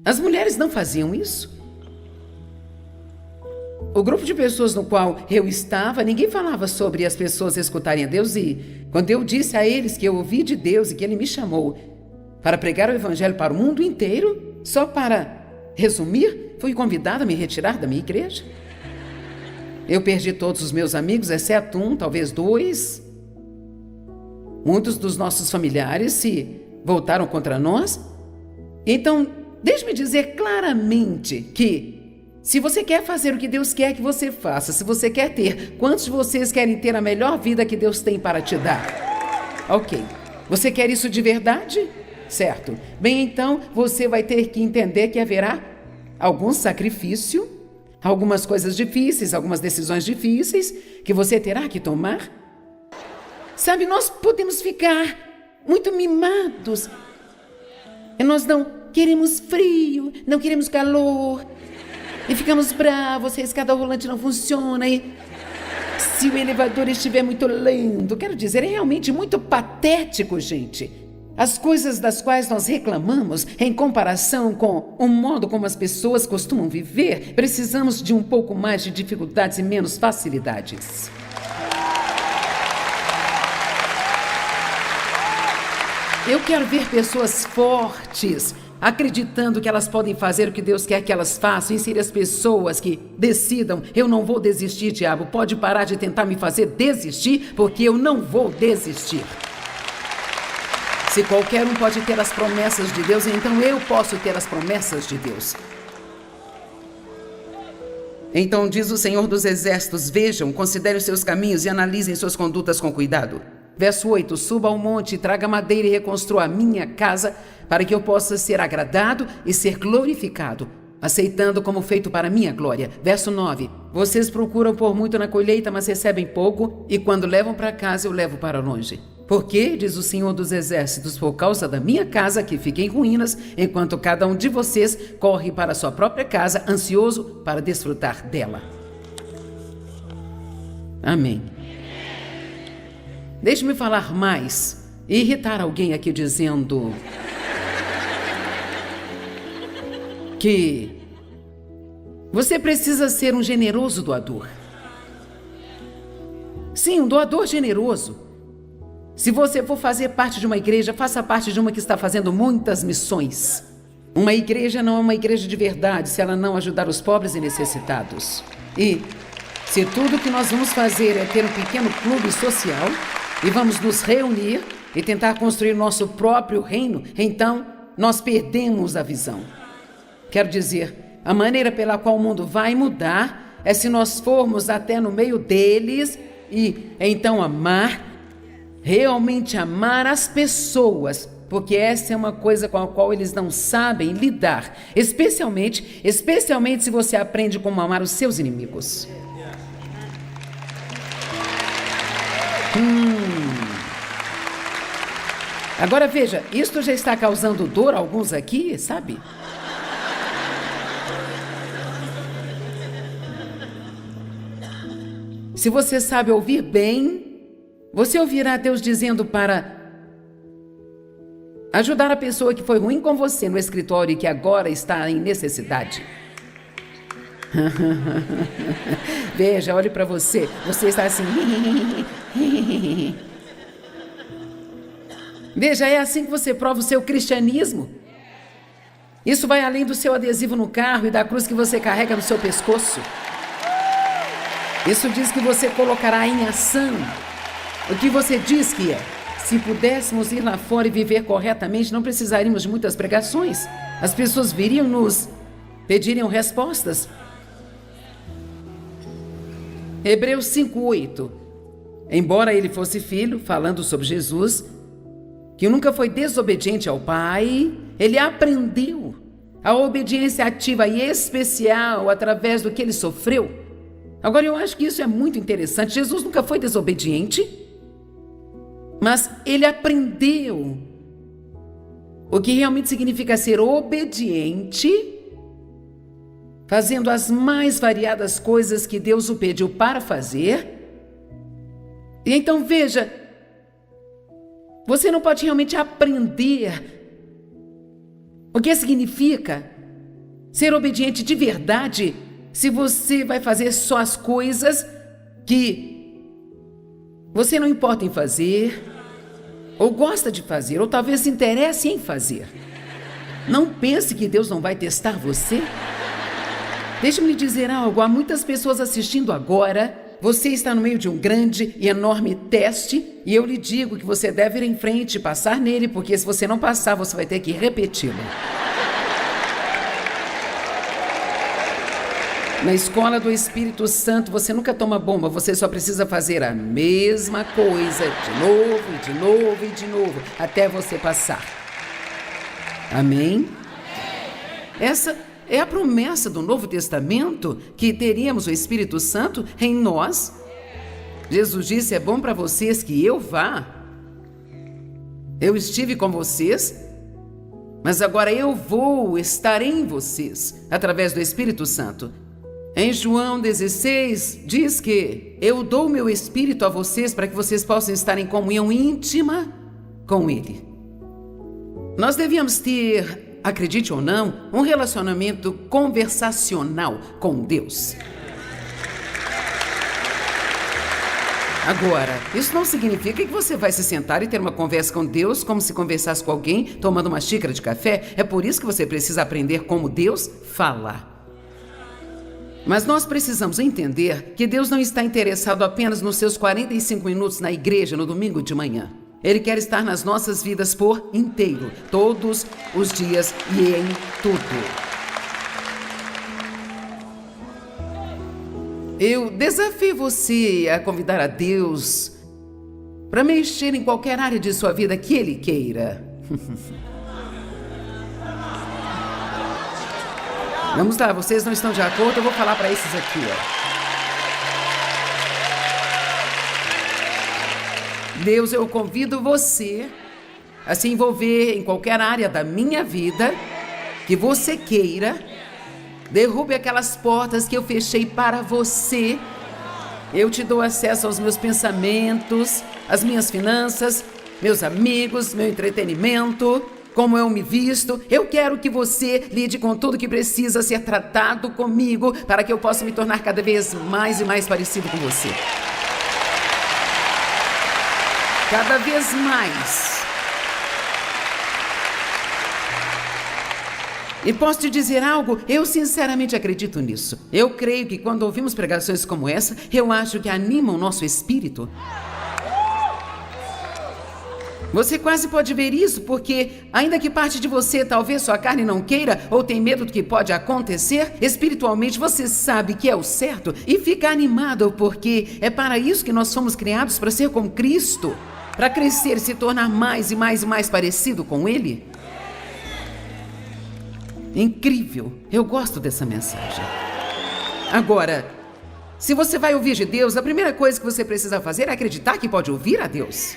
as mulheres não faziam isso. O grupo de pessoas no qual eu estava, ninguém falava sobre as pessoas escutarem a Deus. E quando eu disse a eles que eu ouvi de Deus e que Ele me chamou para pregar o evangelho para o mundo inteiro, só para resumir, fui convidada a me retirar da minha igreja. Eu perdi todos os meus amigos, exceto um, talvez dois. Muitos dos nossos familiares se voltaram contra nós. Então, deixe-me dizer claramente que se você quer fazer o que Deus quer que você faça, se você quer ter, quantos de vocês querem ter a melhor vida que Deus tem para te dar? Ok. Você quer isso de verdade? Certo. Bem, então, você vai ter que entender que haverá algum sacrifício, algumas coisas difíceis, algumas decisões difíceis que você terá que tomar. Sabe, nós podemos ficar muito mimados. E nós não queremos frio, não queremos calor. E ficamos bravos, a escada rolante não funciona. E se o elevador estiver muito lento, quero dizer, é realmente muito patético, gente. As coisas das quais nós reclamamos, em comparação com o modo como as pessoas costumam viver, precisamos de um pouco mais de dificuldades e menos facilidades. Eu quero ver pessoas fortes, acreditando que elas podem fazer o que Deus quer que elas façam, e ser as pessoas que decidam, eu não vou desistir, diabo, pode parar de tentar me fazer desistir, porque eu não vou desistir. Se qualquer um pode ter as promessas de Deus, então eu posso ter as promessas de Deus. Então diz o Senhor dos Exércitos, vejam, considerem os seus caminhos e analisem suas condutas com cuidado. Verso 8, suba ao monte, traga madeira e reconstrua a minha casa, para que eu possa ser agradado e ser glorificado, aceitando como feito para a minha glória. Verso 9, vocês procuram por muito na colheita, mas recebem pouco, e quando levam para casa, eu levo para longe. Porque, diz o Senhor dos Exércitos, por causa da minha casa que fica em ruínas, enquanto cada um de vocês corre para a sua própria casa, ansioso para desfrutar dela. Amém. Deixe-me falar mais e irritar alguém aqui dizendo que você precisa ser um generoso doador. Sim, um doador generoso. Se você for fazer parte de uma igreja, faça parte de uma que está fazendo muitas missões. Uma igreja não é uma igreja de verdade se ela não ajudar os pobres e necessitados. E se tudo que nós vamos fazer é ter um pequeno clube social e vamos nos reunir e tentar construir nosso próprio reino, então nós perdemos a visão. Quero dizer, a maneira pela qual o mundo vai mudar é se nós formos até no meio deles e então realmente amar as pessoas, porque essa é uma coisa com a qual eles não sabem lidar, especialmente se você aprende como amar os seus inimigos. Agora veja, isto já está causando dor a alguns aqui, sabe? Se você sabe ouvir bem, você ouvirá Deus dizendo para ajudar a pessoa que foi ruim com você no escritório e que agora está em necessidade. Veja, olhe para você. Você está assim. Veja, é assim que você prova o seu cristianismo. Isso vai além do seu adesivo no carro e da cruz que você carrega no seu pescoço. Isso diz que você colocará em ação o que você diz que é. Se pudéssemos ir lá fora e viver corretamente, não precisaríamos de muitas pregações. As pessoas viriam pediriam respostas. Hebreus 5:8. Embora ele fosse filho, falando sobre Jesus, que nunca foi desobediente ao Pai, ele aprendeu a obediência ativa e especial através do que ele sofreu. Agora, eu acho que isso é muito interessante. Jesus nunca foi desobediente, mas ele aprendeu o que realmente significa ser obediente, fazendo as mais variadas coisas que Deus o pediu para fazer. E então, veja, você não pode realmente aprender o que significa ser obediente de verdade se você vai fazer só as coisas que você não importa em fazer, ou gosta de fazer, ou talvez se interesse em fazer. Não pense que Deus não vai testar você. Deixe-me lhe dizer algo, há muitas pessoas assistindo agora. Você está no meio de um grande e enorme teste, e eu lhe digo que você deve ir em frente e passar nele, porque se você não passar, você vai ter que repeti-lo. Na escola do Espírito Santo, você nunca toma bomba, você só precisa fazer a mesma coisa, de novo, e de novo, e de novo, até você passar. Amém? Essa é a promessa do Novo Testamento, que teríamos o Espírito Santo em nós. Jesus disse, é bom para vocês que eu vá. Eu estive com vocês, mas agora eu vou estar em vocês, através do Espírito Santo. Em João 16, diz que eu dou meu Espírito a vocês para que vocês possam estar em comunhão íntima com Ele. Nós devíamos ter, acredite ou não, um relacionamento conversacional com Deus. Agora, isso não significa que você vai se sentar e ter uma conversa com Deus como se conversasse com alguém tomando uma xícara de café. É por isso que você precisa aprender como Deus fala. Mas nós precisamos entender que Deus não está interessado apenas nos seus 45 minutos na igreja no domingo de manhã. Ele quer estar nas nossas vidas por inteiro, todos os dias e em tudo. Eu desafio você a convidar a Deus para mexer em qualquer área de sua vida que Ele queira. Vamos lá, vocês não estão de acordo? Eu vou falar para esses aqui, Deus, eu convido você a se envolver em qualquer área da minha vida que você queira. Derrube aquelas portas que eu fechei para você. Eu te dou acesso aos meus pensamentos, às minhas finanças, meus amigos, meu entretenimento, como eu me visto. Eu quero que você lide com tudo que precisa ser tratado comigo para que eu possa me tornar cada vez mais e mais parecido com você. cada vez mais. E posso te dizer algo? Eu sinceramente acredito nisso. Eu creio que quando ouvimos pregações como essa, eu acho que animam o nosso espírito. Você quase pode ver isso porque, ainda que parte de você, talvez sua carne não queira ou tem medo do que pode acontecer, espiritualmente você sabe que é o certo e fica animado porque é para isso que nós fomos criados, para ser como Cristo, para crescer e se tornar mais e mais e mais parecido com Ele. Incrível, eu gosto dessa mensagem. Agora, se você vai ouvir de Deus, a primeira coisa que você precisa fazer é acreditar que pode ouvir a Deus.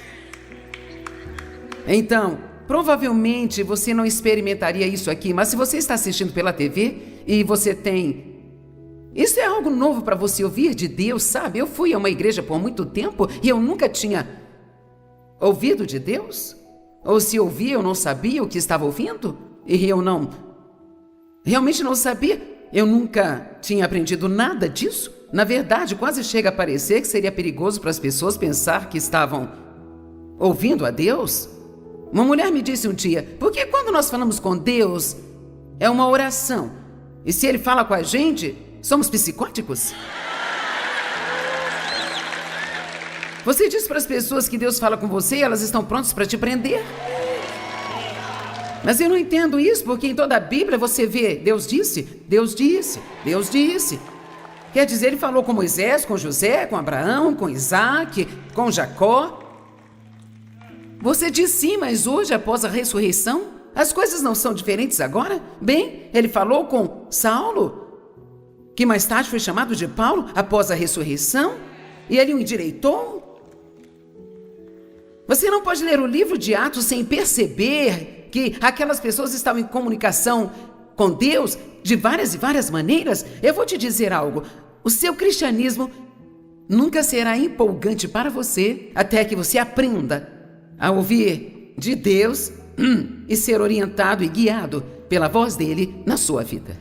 Então, provavelmente você não experimentaria isso aqui, mas se você está assistindo pela TV e você tem... Isso é algo novo para você ouvir de Deus, sabe? Eu fui a uma igreja por muito tempo e eu nunca tinha ouvido de Deus. Ou se ouvia, eu não sabia o que estava ouvindo. E eu realmente não sabia. Eu nunca tinha aprendido nada disso. Na verdade, quase chega a parecer que seria perigoso para as pessoas pensar que estavam ouvindo a Deus. Uma mulher me disse um dia, porque quando nós falamos com Deus, é uma oração. E se Ele fala com a gente, somos psicóticos? Você diz para as pessoas que Deus fala com você e elas estão prontas para te prender. Mas eu não entendo isso, porque em toda a Bíblia você vê, Deus disse, Deus disse, Deus disse. Quer dizer, Ele falou com Moisés, com José, com Abraão, com Isaac, com Jacó. Você diz sim, mas hoje, após a ressurreição, as coisas não são diferentes agora? Bem, Ele falou com Saulo, que mais tarde foi chamado de Paulo, após a ressurreição, e Ele o endireitou. Você não pode ler o livro de Atos sem perceber que aquelas pessoas estavam em comunicação com Deus de várias e várias maneiras. Eu vou te dizer algo, o seu cristianismo nunca será empolgante para você até que você aprenda a ouvir de Deus e ser orientado e guiado pela voz dele na sua vida.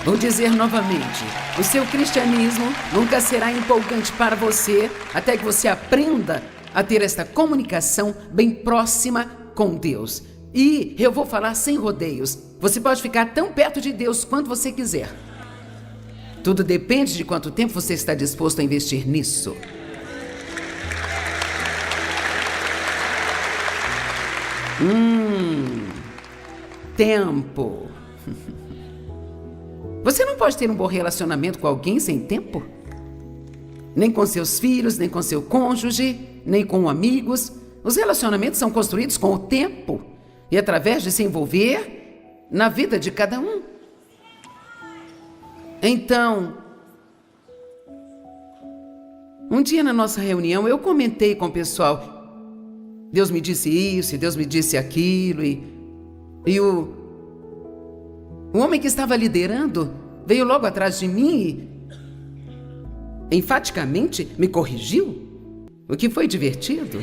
Vou dizer novamente, o seu cristianismo nunca será empolgante para você até que você aprenda a ter esta comunicação bem próxima com Deus. E eu vou falar sem rodeios. Você pode ficar tão perto de Deus quanto você quiser. Tudo depende de quanto tempo você está disposto a investir nisso. Tempo. Você não pode ter um bom relacionamento com alguém sem tempo? Nem com seus filhos, nem com seu cônjuge, nem com amigos. Os relacionamentos são construídos com o tempo e através de se envolver na vida de cada um. Então, um dia na nossa reunião eu comentei com o pessoal, Deus me disse isso, e Deus me disse aquilo, e o homem que estava liderando veio logo atrás de mim e enfaticamente me corrigiu, o que foi divertido.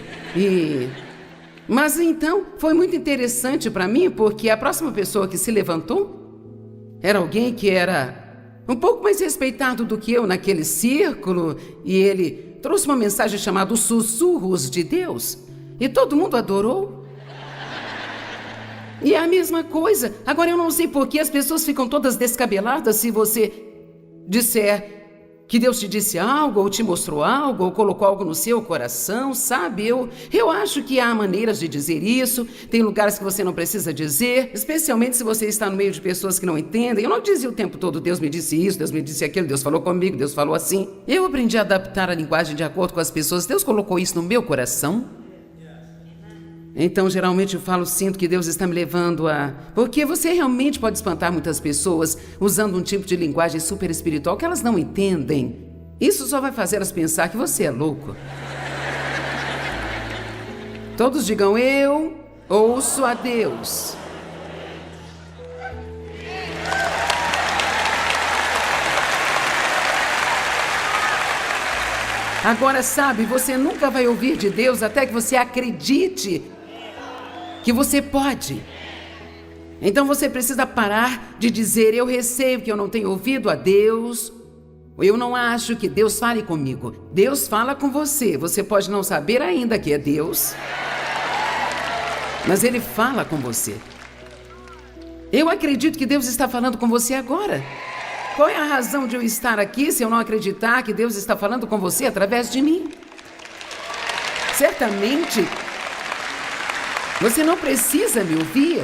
Mas então foi muito interessante para mim, porque a próxima pessoa que se levantou era alguém que era um pouco mais respeitado do que eu naquele círculo, e ele trouxe uma mensagem chamada Os Sussurros de Deus. E todo mundo adorou. E é a mesma coisa. Agora eu não sei por que as pessoas ficam todas descabeladas se você disser que Deus te disse algo, ou te mostrou algo, ou colocou algo no seu coração, sabe? Eu acho que há maneiras de dizer isso, tem lugares que você não precisa dizer, especialmente se você está no meio de pessoas que não entendem. Eu não dizia o tempo todo, Deus me disse isso, Deus me disse aquilo, Deus falou comigo, Deus falou assim. Eu aprendi a adaptar a linguagem de acordo com as pessoas. Deus colocou isso no meu coração. Então, geralmente eu sinto que Deus está me levando a... Porque você realmente pode espantar muitas pessoas usando um tipo de linguagem super espiritual que elas não entendem. Isso só vai fazer elas pensar que você é louco. Todos digam, eu ouço a Deus. Agora, sabe, você nunca vai ouvir de Deus até que você acredite que você pode. Então você precisa parar de dizer, eu recebo que eu não tenho ouvido a Deus, Eu não acho que Deus fale comigo. Deus fala com você. Você pode não saber ainda que é Deus, mas Ele fala com você. Eu acredito que Deus está falando com você agora. Qual é a razão de eu estar aqui se eu não acreditar que Deus está falando com você através de mim? Certamente, você não precisa me ouvir.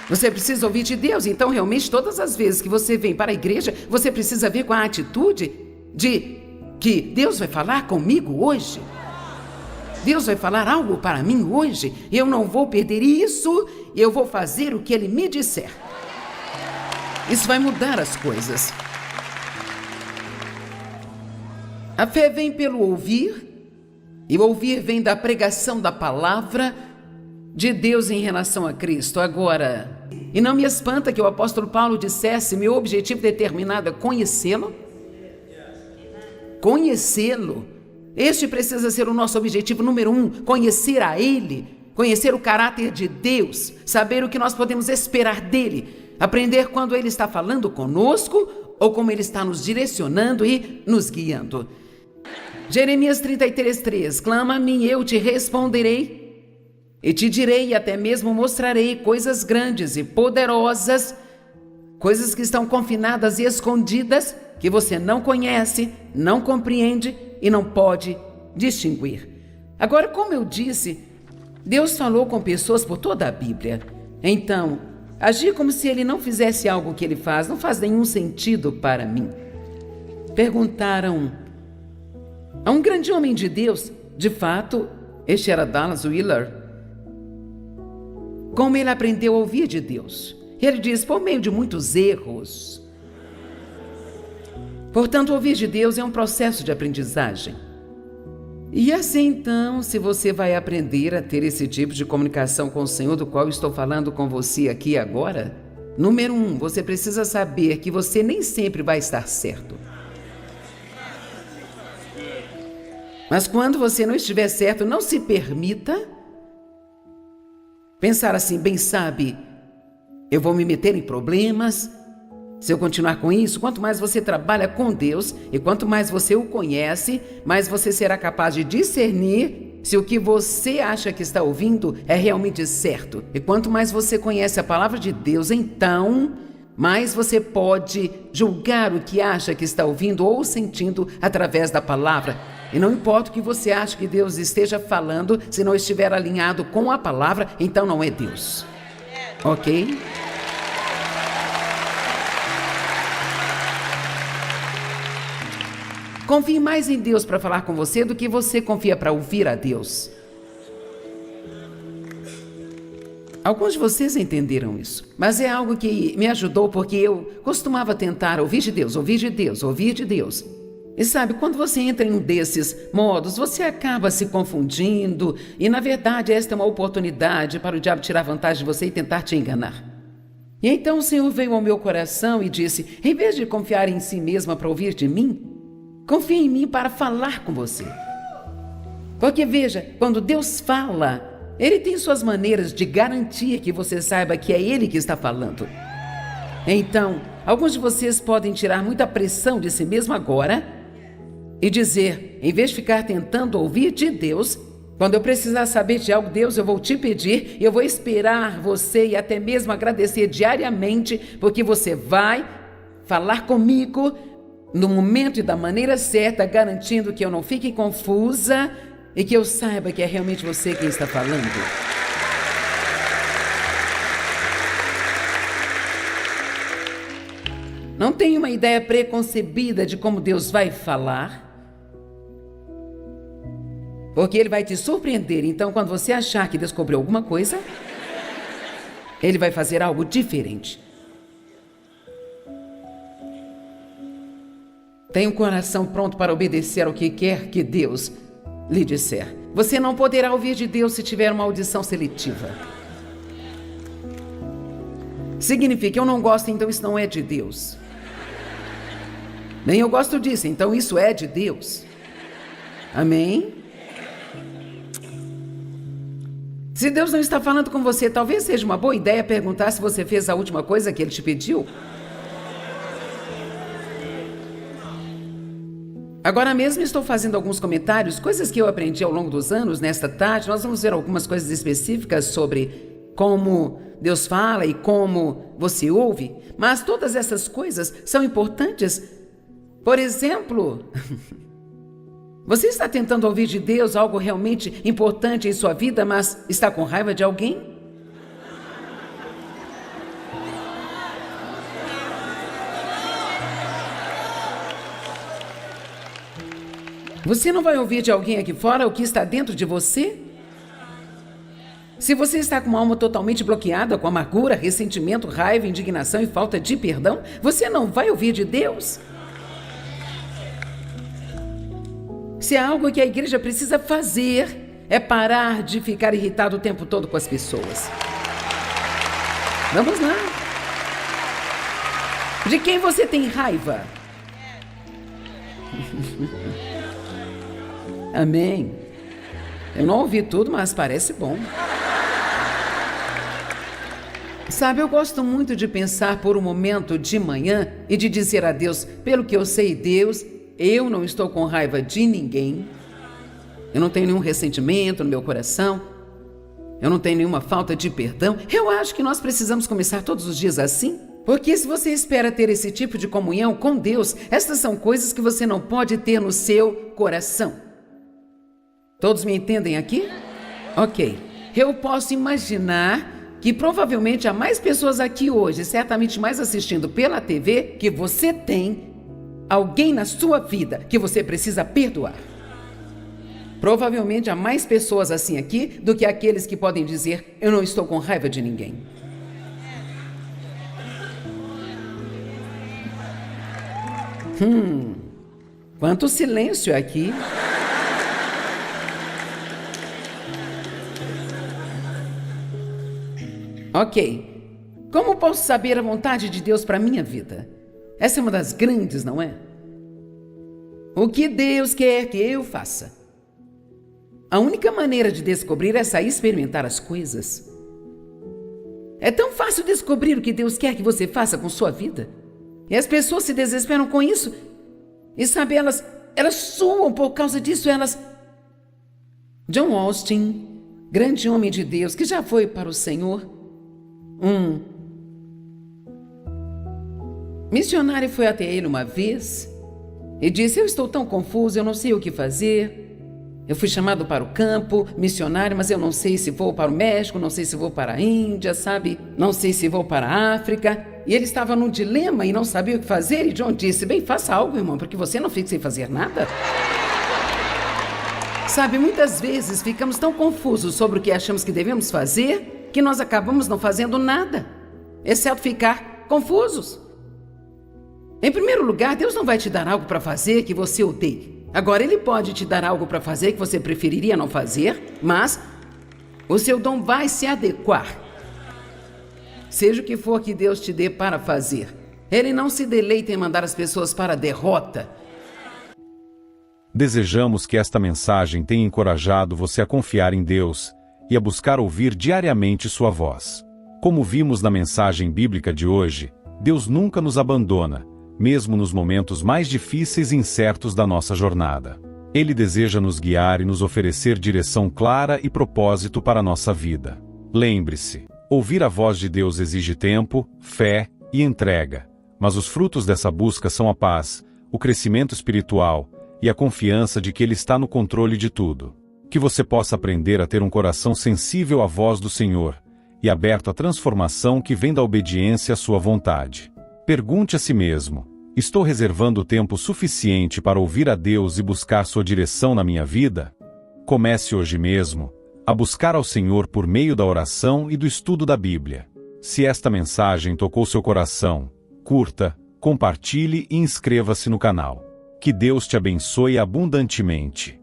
Você precisa ouvir de Deus. Então, realmente, todas as vezes que você vem para a igreja, você precisa vir com a atitude de que Deus vai falar comigo hoje. Deus vai falar algo para mim hoje. Eu não vou perder isso. Eu vou fazer o que Ele me disser. Isso vai mudar as coisas. A fé vem pelo ouvir. E o ouvir vem da pregação da palavra de Deus em relação a Cristo. Agora, e não me espanta que o apóstolo Paulo dissesse: meu objetivo determinado é conhecê-lo. Conhecê-lo. Este precisa ser o nosso objetivo número 1, conhecer a Ele, conhecer o caráter de Deus, saber o que nós podemos esperar dEle, aprender quando Ele está falando conosco ou como Ele está nos direcionando e nos guiando. Jeremias 33:3, clama a mim, eu te responderei, e te direi e até mesmo mostrarei coisas grandes e poderosas, coisas que estão confinadas e escondidas, que você não conhece, não compreende e não pode distinguir. Agora, como eu disse, Deus falou com pessoas por toda a Bíblia. Então, agir como se Ele não fizesse algo que Ele faz não faz nenhum sentido para mim. Perguntaram a um grande homem de Deus, de fato, este era Dallas Willard, como ele aprendeu a ouvir de Deus. Ele diz: por meio de muitos erros. Portanto, ouvir de Deus é um processo de aprendizagem. E assim, então, se você vai aprender a ter esse tipo de comunicação com o Senhor, do qual estou falando com você aqui agora, número 1, você precisa saber que você nem sempre vai estar certo. Mas quando você não estiver certo, não se permita pensar assim: bem sabe, eu vou me meter em problemas se eu continuar com isso. Quanto mais você trabalha com Deus e quanto mais você o conhece, mais você será capaz de discernir se o que você acha que está ouvindo é realmente certo. E quanto mais você conhece a palavra de Deus, então, mais você pode julgar o que acha que está ouvindo ou sentindo através da palavra. E não importa o que você acha que Deus esteja falando, se não estiver alinhado com a palavra, então não é Deus. Ok? Confie mais em Deus para falar com você do que você confia para ouvir a Deus. Alguns de vocês entenderam isso, mas é algo que me ajudou, porque eu costumava tentar ouvir de Deus, ouvir de Deus, ouvir de Deus. E sabe, quando você entra em um desses modos, você acaba se confundindo e, na verdade, esta é uma oportunidade para o diabo tirar vantagem de você e tentar te enganar. E então o Senhor veio ao meu coração e disse: em vez de confiar em si mesma para ouvir de mim, confie em mim para falar com você. Porque veja, quando Deus fala, Ele tem suas maneiras de garantir que você saiba que é Ele que está falando. Então, alguns de vocês podem tirar muita pressão de si mesmo agora e dizer: em vez de ficar tentando ouvir de Deus, quando eu precisar saber de algo, Deus, eu vou te pedir, e eu vou esperar você e até mesmo agradecer diariamente, porque você vai falar comigo no momento e da maneira certa, garantindo que eu não fique confusa e que eu saiba que é realmente você quem está falando. Não tenha uma ideia preconcebida de como Deus vai falar, porque Ele vai te surpreender. Então, quando você achar que descobriu alguma coisa, Ele vai fazer algo diferente. Tenha um coração pronto para obedecer ao que quer que Deus lhe disser. Você não poderá ouvir de Deus se tiver uma audição seletiva. Significa: eu não gosto, então isso não é de Deus. Nem eu gosto disso, então isso é de Deus. Amém? Se Deus não está falando com você, talvez seja uma boa ideia perguntar se você fez a última coisa que Ele te pediu. Agora mesmo estou fazendo alguns comentários, coisas que eu aprendi ao longo dos anos. Nesta tarde nós vamos ver algumas coisas específicas sobre como Deus fala e como você ouve. Mas todas essas coisas são importantes. Por exemplo, você está tentando ouvir de Deus algo realmente importante em sua vida, mas está com raiva de alguém? Você não vai ouvir de alguém aqui fora o que está dentro de você? Se você está com uma alma totalmente bloqueada, com amargura, ressentimento, raiva, indignação e falta de perdão, você não vai ouvir de Deus? Se há algo que a igreja precisa fazer, é parar de ficar irritado o tempo todo com as pessoas. Vamos lá. De quem você tem raiva? Amém. Eu não ouvi tudo, mas parece bom. Sabe, eu gosto muito de pensar por um momento de manhã e de dizer a Deus, pelo que eu sei, Deus, eu não estou com raiva de ninguém. Eu não tenho nenhum ressentimento no meu coração. Eu não tenho nenhuma falta de perdão. Eu acho que nós precisamos começar todos os dias assim. Porque se você espera ter esse tipo de comunhão com Deus, estas são coisas que você não pode ter no seu coração. Todos me entendem aqui? Ok. Eu posso imaginar que provavelmente há mais pessoas aqui hoje, certamente mais assistindo pela TV, que você tem alguém na sua vida que você precisa perdoar. Provavelmente há mais pessoas assim aqui do que aqueles que podem dizer, eu não estou com raiva de ninguém. Quanto silêncio aqui. Ok. Como posso saber a vontade de Deus para a minha vida? Essa é uma das grandes, não é? O que Deus quer que eu faça? A única maneira de descobrir é sair experimentar as coisas. É tão fácil descobrir o que Deus quer que você faça com sua vida. E as pessoas se desesperam com isso. E sabe, elas suam por causa disso, John Austin, grande homem de Deus, que já foi para o Senhor. Um missionário foi até ele uma vez e disse, eu estou tão confuso, eu não sei o que fazer. Eu fui chamado para o campo, missionário, mas eu não sei se vou para o México, não sei se vou para a Índia, sabe? Não sei se vou para a África. E ele estava num dilema e não sabia o que fazer. E John disse, bem, faça algo, irmão, porque você não fica sem fazer nada. Sabe, muitas vezes ficamos tão confusos sobre o que achamos que devemos fazer que nós acabamos não fazendo nada, exceto ficar confusos. Em primeiro lugar, Deus não vai te dar algo para fazer que você odeie. Agora, Ele pode te dar algo para fazer que você preferiria não fazer, mas o seu dom vai se adequar. Seja o que for que Deus te dê para fazer. Ele não se deleita em mandar as pessoas para a derrota. Desejamos que esta mensagem tenha encorajado você a confiar em Deus e a buscar ouvir diariamente sua voz. Como vimos na mensagem bíblica de hoje, Deus nunca nos abandona, mesmo nos momentos mais difíceis e incertos da nossa jornada. Ele deseja nos guiar e nos oferecer direção clara e propósito para a nossa vida. Lembre-se, ouvir a voz de Deus exige tempo, fé e entrega, mas os frutos dessa busca são a paz, o crescimento espiritual e a confiança de que Ele está no controle de tudo. Que você possa aprender a ter um coração sensível à voz do Senhor e aberto à transformação que vem da obediência à sua vontade. Pergunte a si mesmo, estou reservando tempo suficiente para ouvir a Deus e buscar sua direção na minha vida? Comece hoje mesmo a buscar ao Senhor por meio da oração e do estudo da Bíblia. Se esta mensagem tocou seu coração, curta, compartilhe e inscreva-se no canal. Que Deus te abençoe abundantemente.